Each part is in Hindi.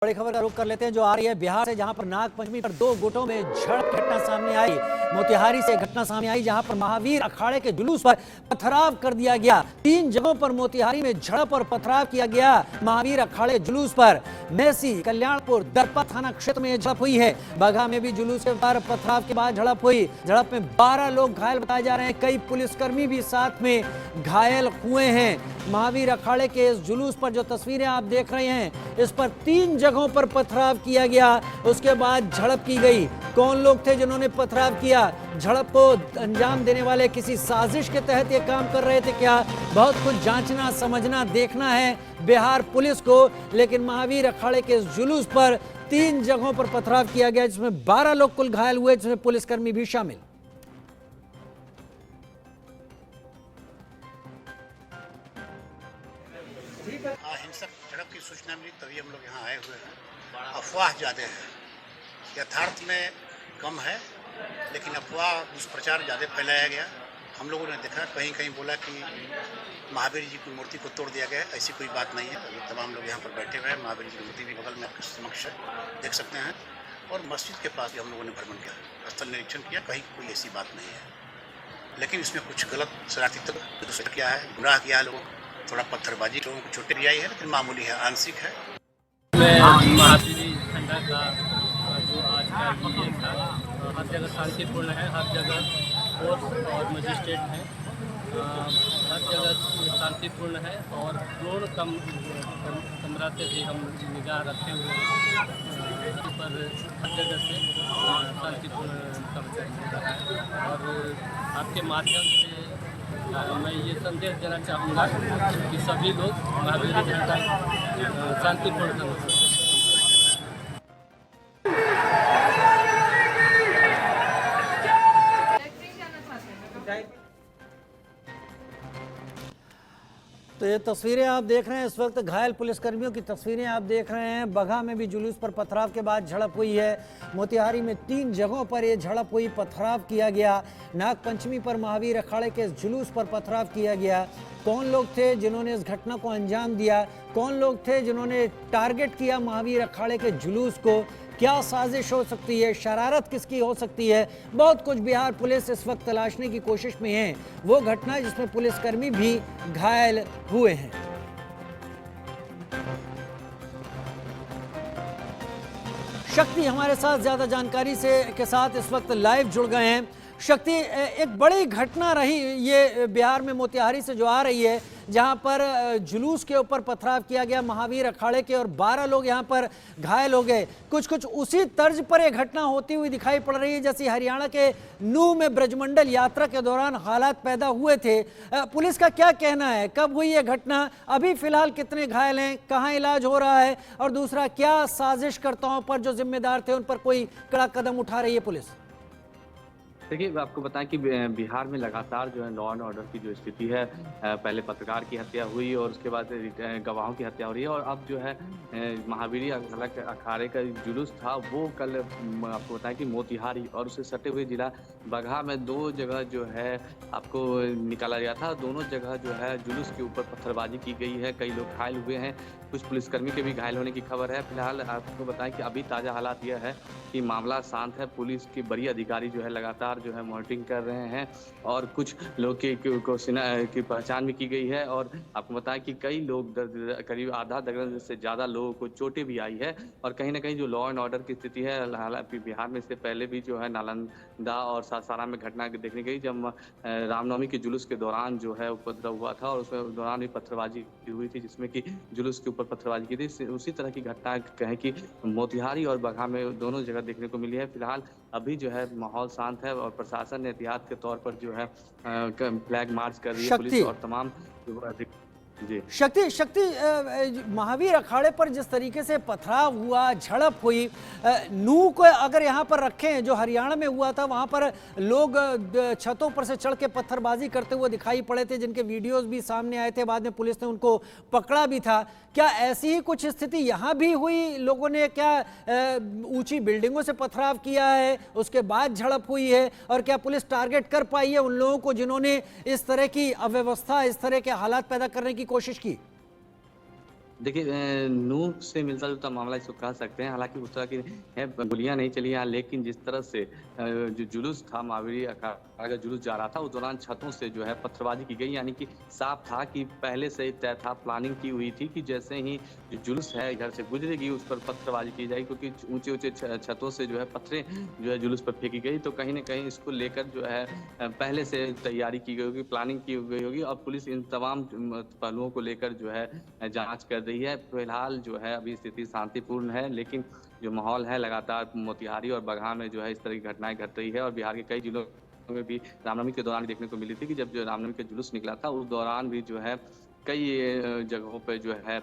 बड़ी खबर का रुख कर लेते हैं जो आ रही है बिहार से, जहां पर नाग पंचमी पर दो गुटों में झड़प घटना सामने आई। मोतिहारी से घटना सामने आई जहां पर महावीर अखाड़े के जुलूस पर पथराव कर दिया गया। 3 जगहों पर मोतिहारी में झड़प और पथराव किया गया। महावीर अखाड़े जुलूस पर मेसी, कल्याणपुर, दरपा थाना क्षेत्र में झड़प हुई है। बगहा में भी जुलूस के पर पथराव के बाद झड़प हुई। झड़प में 12 लोग घायल बताए जा रहे हैं। कई पुलिसकर्मी भी साथ में घायल हुए हैं। महावीर अखाड़े के इस जुलूस पर जो तस्वीरें आप देख रहे हैं, इस पर 3 जगहों पर पथराव किया गया। उसके बाद झड़प की गई। कौन लोग थे जिन्होंने पथराव किया? झड़प को अंजाम देने वाले किसी साजिश के तहत ये काम कर रहे थे क्या? बहुत कुछ जांचना, समझना, देखना है बिहार पुलिस को। लेकिन महावीर अखाड़े के इस जुलूस पर 3 जगहों पर पथराव किया गया, जिसमें 12 लोग कुल घायल हुए, जिसमें पुलिसकर्मी भी शामिल। हिंसक झड़प की सूचना मिली तभी हम लोग यहाँ आए हुए हैं। अफवाह ज़्यादा है, यथार्थ में कम है, लेकिन अफवाह दुष्प्रचार ज़्यादा फैलाया गया। हम लोगों ने देखा कहीं कहीं बोला कि महावीर जी की मूर्ति को तोड़ दिया गया। ऐसी कोई बात नहीं है। अभी तमाम लोग यहाँ पर बैठे हुए हैं। महावीर जी की मूर्ति भी बगल में आपके समक्ष देख सकते हैं। और मस्जिद के पास भी हम लोगों ने भ्रमण किया, स्थल निरीक्षण किया। कहीं कोई ऐसी बात नहीं है, लेकिन इसमें कुछ गलत शरारती तत्व किया है, गुमराह किया है लोगों को। थोड़ा पत्थरबाजी, लोगों को चोटें भी आई है, लेकिन मामूली है, आंशिक है। महावीर खंडा का जो आज का ये था, हर जगह शांतिपूर्ण है। हर जगह फोर्स और मजिस्ट्रेट हैं, हर जगह शांतिपूर्ण है। और ड्रोन कैमरा से भी हम निगाह रखे हुए हैं, पर हर जगह से शांतिपूर्ण है। और आपके माध्यम से मैं ये संदेश देना चाहूँगा कि सभी लोग महावीर झंडा शांतिपूर्ण ढंग से। तो ये तस्वीरें आप देख रहे हैं, इस वक्त घायल पुलिसकर्मियों की तस्वीरें आप देख रहे हैं। बगहा में भी जुलूस पर पथराव के बाद झड़प हुई है। मोतिहारी में 3 जगहों पर ये झड़प हुई, पथराव किया गया। नाग पंचमी पर महावीर अखाड़े के जुलूस पर पथराव किया गया। कौन लोग थे जिन्होंने इस घटना को अंजाम दिया? कौन लोग थे जिन्होंने टारगेट किया महावीर अखाड़े के जुलूस को? क्या साजिश हो सकती है? शरारत किसकी हो सकती है? बहुत कुछ बिहार पुलिस इस वक्त तलाशने की कोशिश में है। वो घटना जिसमें पुलिसकर्मी भी घायल हुए हैं। शक्ति हमारे साथ ज्यादा जानकारी के साथ इस वक्त लाइव जुड़ गए हैं। शक्ति, एक बड़ी घटना रही ये बिहार में मोतिहारी से जो आ रही है, जहां पर जुलूस के ऊपर पथराव किया गया महावीर अखाड़े के, और 12 लोग यहां पर घायल हो गए। कुछ उसी तर्ज पर यह घटना होती हुई दिखाई पड़ रही है जैसे हरियाणा के नूह में ब्रजमंडल यात्रा के दौरान हालात पैदा हुए थे। पुलिस का क्या कहना है, कब हुई यह घटना? अभी फिलहाल कितने घायल हैं, कहाँ इलाज हो रहा है? और दूसरा, क्या साजिशकर्ताओं पर जो जिम्मेदार थे उन पर कोई कड़ा कदम उठा रही है पुलिस? देखिए, आपको बताएं कि बिहार में लगातार जो है लॉ एंड ऑर्डर की जो स्थिति है, पहले पत्रकार की हत्या हुई और उसके बाद गवाहों की हत्या हो रही है। और अब जो है महावीर अखाड़े का जुलूस था, वो कल आपको बताएं कि मोतिहारी और उससे सटे हुए जिला बगहा में 2 जगह जो है आपको निकाला गया था। दोनों जगह जो है जुलूस के ऊपर पत्थरबाजी की गई है। कई लोग घायल हुए हैं, कुछ पुलिसकर्मी के भी घायल होने की खबर है। फिलहाल आपको बताएं कि अभी ताज़ा हालात यह है कि मामला शांत है। पुलिस के बड़ी अधिकारी जो है लगातार जो है मॉनिटरिंग कर रहे हैं और कुछ लोग की पहचान भी की गई है। और आपको बताएं कि कई लोग करीब आधा दर्जन से ज़्यादा लोगों को चोटें भी आई है। और कहीं ना कहीं जो लॉ एंड ऑर्डर की स्थिति है, हालांकि बिहार में इससे पहले भी जो है नालंदा और सासाराम में घटना देखने गई, जब रामनवमी के जुलूस के दौरान जो है उपद्रव हुआ था और उसमें दौरान भी पत्थरबाजी हुई थी, जिसमें कि जुलूस के ऊपर पत्थरबाजी की थी। उसी तरह की घटना कहें कि मोतिहारी और बगहा में दोनों जगह देखने को मिली है। फिलहाल अभी जो है माहौल शांत है और प्रशासन ने एहतियात के तौर पर जो है फ्लैग मार्च कर रही है पुलिस और तमाम जी। शक्ति, महावीर अखाड़े पर जिस तरीके से पथराव हुआ, झड़प हुई, नूह को अगर यहाँ पर रखें जो हरियाणा में हुआ था, वहाँ पर लोग छतों पर से चढ़ के पत्थरबाजी करते हुए दिखाई पड़े थे, जिनके वीडियोस भी सामने आए थे। बाद में पुलिस ने उनको पकड़ा भी था। क्या ऐसी ही कुछ स्थिति यहाँ भी हुई? लोगों ने क्या ऊंची बिल्डिंगों से पथराव किया है, उसके बाद झड़प हुई है? और क्या पुलिस टारगेट कर पाई है उन लोगों को जिन्होंने इस तरह की अव्यवस्था, इस तरह के हालात पैदा करने की कोशिश की? देखिए नूह से मिलता-जुलता मामला इसको कह सकते हैं। हालाँकि उस तरह की गोलियाँ नहीं चली हैं, लेकिन जिस तरह से जो जुलूस था, महावीरी अखाड़ा का जुलूस जा रहा था, उस दौरान छतों से जो है पत्थरबाजी की गई। यानी कि साफ था कि पहले से ही तय था, प्लानिंग की हुई थी कि जैसे ही जो जुलूस है इधर से गुजरेगी, उस पर पत्थरबाजी की जाएगी, क्योंकि ऊँचे-ऊँचे छतों से जो है पत्थरें जो है जुलूस पर फेंकी गई। तो कहीं न कहीं इसको लेकर जो है पहले से तैयारी की गई होगी, प्लानिंग की गई होगी और पुलिस इन तमाम पहलुओं को लेकर जो है जाँच कर रही है। फिलहाल जो है अभी स्थिति शांतिपूर्ण है, लेकिन जो माहौल है लगातार मोतिहारी और बगहा में जो है इस तरह की घटनाएँ घट रही है और बिहार के कई जिलों में भी रामनवमी के दौरान देखने को मिली थी कि जब जो रामनवमी का जुलूस निकला था, उस दौरान भी जो है कई जगहों पे जो है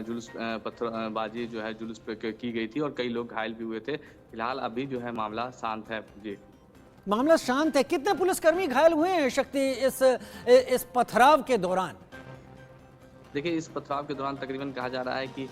जुलूस पत्थरबाजी जो है जुलूस पे की गई थी और कई लोग घायल भी हुए थे। फिलहाल अभी जो है मामला शांत है। जी। मामला शांत है। कितने पुलिसकर्मी घायल हुए हैं शक्ति इस पथराव के दौरान? देखिए, इस पथराव के दौरान तकरीबन कहा जा रहा है कि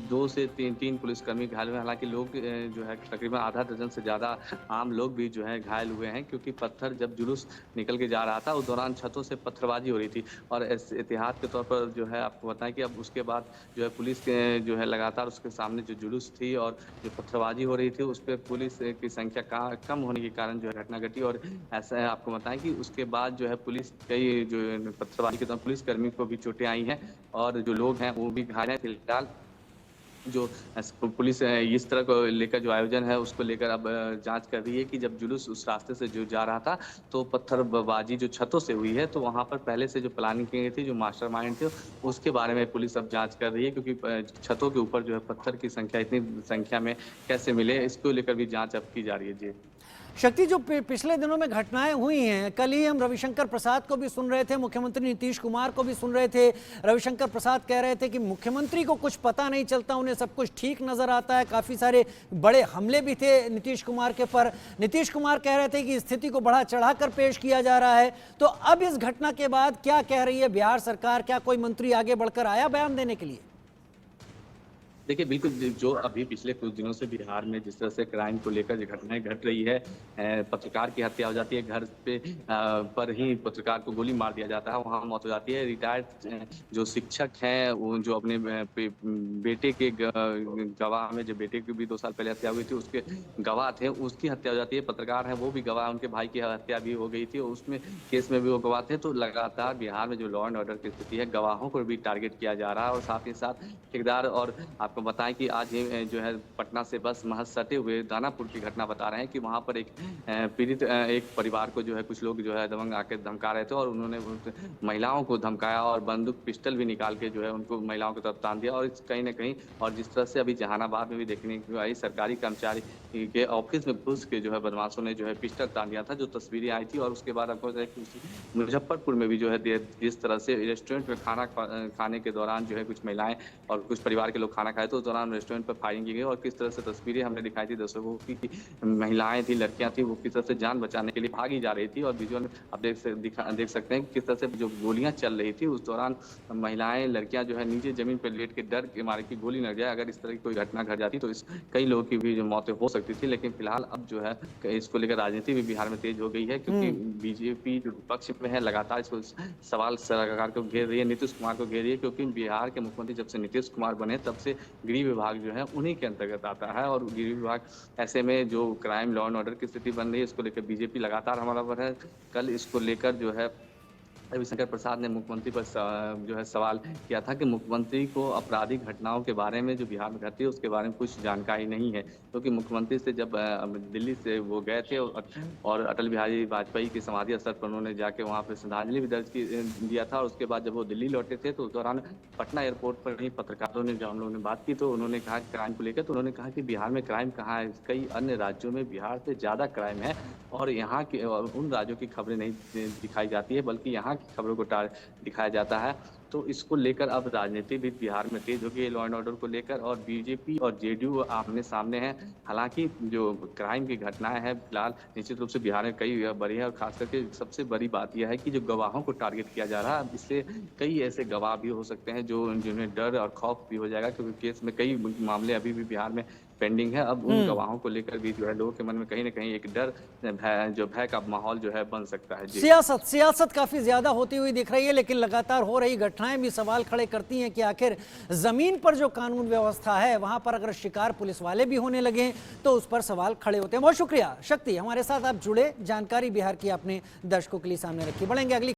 2 से 3 पुलिसकर्मी घायल हुए हैं। हालाँकि लोग जो है तकरीबन आधा दर्जन से ज़्यादा आम लोग भी जो है घायल हुए हैं, क्योंकि पत्थर जब जुलूस निकल के जा रहा था, उस दौरान छतों से पत्थरबाजी हो रही थी। और एहतियात के तौर पर जो है आपको बताएँ कि अब उसके बाद जो है पुलिस के जो है लगातार उसके सामने जो जुलूस थी और जो पत्थरबाजी हो रही थी, उस पे पुलिस की संख्या कम होने के कारण जो है घटना घटी। और ऐसा है आपको बताएँ कि उसके बाद जो है पुलिस कई जो पत्थरबाजी के दौरान पुलिसकर्मी को भी चोटें आई हैं और जो लोग हैं वो भी घायल हैं। फिलहाल जो पुलिस इस तरह को लेकर जो आयोजन है उसको लेकर अब जांच कर रही है कि जब जुलूस उस रास्ते से जो जा रहा था तो पत्थरबाजी जो छतों से हुई है, तो वहां पर पहले से जो प्लानिंग की गई थी, जो मास्टरमाइंड थे, उसके बारे में पुलिस अब जांच कर रही है, क्योंकि छतों के ऊपर जो है पत्थर की संख्या इतनी संख्या में कैसे मिले, इसको लेकर भी जाँच अब की जा रही है। जी। शक्ति, जो पिछले दिनों में घटनाएं हुई हैं, कल ही हम रविशंकर प्रसाद को भी सुन रहे थे, मुख्यमंत्री नीतीश कुमार को भी सुन रहे थे। रविशंकर प्रसाद कह रहे थे कि मुख्यमंत्री को कुछ पता नहीं चलता, उन्हें सब कुछ ठीक नजर आता है। काफी सारे बड़े हमले भी थे नीतीश कुमार के पर। नीतीश कुमार कह रहे थे कि स्थिति को बढ़ा चढ़ाकर पेश किया जा रहा है। तो अब इस घटना के बाद क्या कह रही है बिहार सरकार? क्या कोई मंत्री आगे बढ़कर आया बयान देने के लिए? देखिए, बिल्कुल जो अभी पिछले कुछ दिनों से बिहार में जिस तरह से क्राइम को लेकर जो घटनाएं घट रही है, पत्रकार की हत्या हो जाती है, घर पे पर ही पत्रकार को गोली मार दिया जाता है, वहाँ मौत हो जाती है। रिटायर्ड जो शिक्षक हैं, वो जो अपने बेटे के गवाह में, जो बेटे की भी 2 साल पहले हत्या हुई थी, उसके गवाह थे, उसकी हत्या हो जाती है। पत्रकार है वो भी गवाह, उनके भाई की हत्या भी हो गई थी, उसमें केस में भी वो गवाह थे। तो लगातार बिहार में जो लॉ एंड ऑर्डर की स्थिति है, गवाहों को भी टारगेट किया जा रहा है और साथ ही साथ ठेकेदार। और आपको बताएं कि आज ही जो है पटना से बस महज सटे हुए दानापुर की घटना बता रहे हैं कि वहां पर एक पीड़ित एक परिवार को जो है कुछ लोग जो है दबंग आके धमका रहे थे और उन्होंने महिलाओं को धमकाया और बंदूक पिस्टल भी निकाल के जो है उनको महिलाओं की तरफ तान दिया। और कहीं ना कहीं और जिस तरह से अभी जहानाबाद में भी देखने को आई, सरकारी कर्मचारी के ऑफिस में घुस के जो है बदमाशों ने जो है पिस्टल तान दिया था, जो तस्वीरें आई थी। और उसके बाद आपको मुजफ्फरपुर में भी जो है जिस तरह से रेस्टोरेंट में खाना खाने के दौरान जो है कुछ महिलाएं और कुछ परिवार के लोग खाना खाए, तो उस दौरान रेस्टोरेंट पर फायरिंग की गई और किस तरह से तस्वीरें हमने दिखाई थी दर्शकों की कि महिलाएं थी, लड़कियां थी, वो किस तरह से जान बचाने के लिए भागी जा रही थी। और विजुअल आप देख सकते हैं कि किस तरह से जो गोलियां चल रही थी, उस दौरान महिलाएं लड़कियां जो है नीचे जमीन पर लेट के डर के मारे की गोली लग जाए, अगर इस तरह की कोई घटना घट जाती तो कई लोगों की भी जो मौतें हो सकती थी। लेकिन फिलहाल अब जो है इसको लेकर राजनीति भी बिहार में तेज हो गई है, क्योंकि बीजेपी जो विपक्ष में है लगातार इसको सवाल सरकार को घेर रही है, नीतीश कुमार को घेर रही है, क्योंकि बिहार के मुख्यमंत्री जब से नीतीश कुमार बने तब से गृह विभाग जो है उन्हीं के अंतर्गत आता है। और गृह विभाग ऐसे में जो क्राइम लॉ एंड ऑर्डर की स्थिति बन रही है, इसको लेकर बीजेपी लगातार हमारा पर है। कल इसको लेकर जो है रविशंकर प्रसाद ने मुख्यमंत्री पर जो है सवाल किया था कि मुख्यमंत्री को आपराधिक घटनाओं के बारे में जो बिहार में घटती है उसके बारे में कुछ जानकारी नहीं है, क्योंकि मुख्यमंत्री से जब दिल्ली से वो गए थे और अटल बिहारी वाजपेयी की समाधि स्थल पर उन्होंने जाके वहाँ पर श्रद्धांजलि भी दर्ज दिया था। और उसके बाद जब वो दिल्ली लौटे थे तो उस दौरान पटना एयरपोर्ट पर ही पत्रकारों ने जब हम लोगों ने बात की तो उन्होंने कहा क्राइम को लेकर, तो उन्होंने कहा कि बिहार में क्राइम कहाँ है, कई अन्य राज्यों में बिहार से ज़्यादा क्राइम है और यहाँ के उन राज्यों की खबरें नहीं दिखाई जाती है, बल्कि यहाँ की खबरों को दिखाया जाता है। तो इसको लेकर अब राजनीति भी बिहार में तेज हो गई है लॉ एंड ऑर्डर को लेकर, और बीजेपी और जेडीयू आमने सामने हैं। हालांकि जो क्राइम की घटनाएं हैं फिलहाल निश्चित रूप से बिहार में कई बड़ी है, और खास करके सबसे बड़ी बात यह है कि जो गवाहों को टारगेट किया जा रहा है, इससे कई ऐसे गवाह भी हो सकते हैं जो जिन्हें डर और खौफ भी हो जाएगा, क्योंकि केस में कई मामले अभी भी बिहार में पेंडिंग है। अब उन गवाहों को लेकर भी जो है लोगों के मन में कहीं ना कहीं एक डर भय का माहौल जो है बन सकता है। सियासत काफी ज्यादा होती हुई दिख रही है, लेकिन लगातार हो रही घटनाएं संस्थाएं भी सवाल खड़े करती हैं कि आखिर जमीन पर जो कानून व्यवस्था है वहां पर अगर शिकार पुलिस वाले भी होने लगे तो उस पर सवाल खड़े होते हैं। बहुत शुक्रिया शक्ति, हमारे साथ आप जुड़े, जानकारी बिहार की आपने दर्शकों के लिए सामने रखी। बढ़ेंगे अगली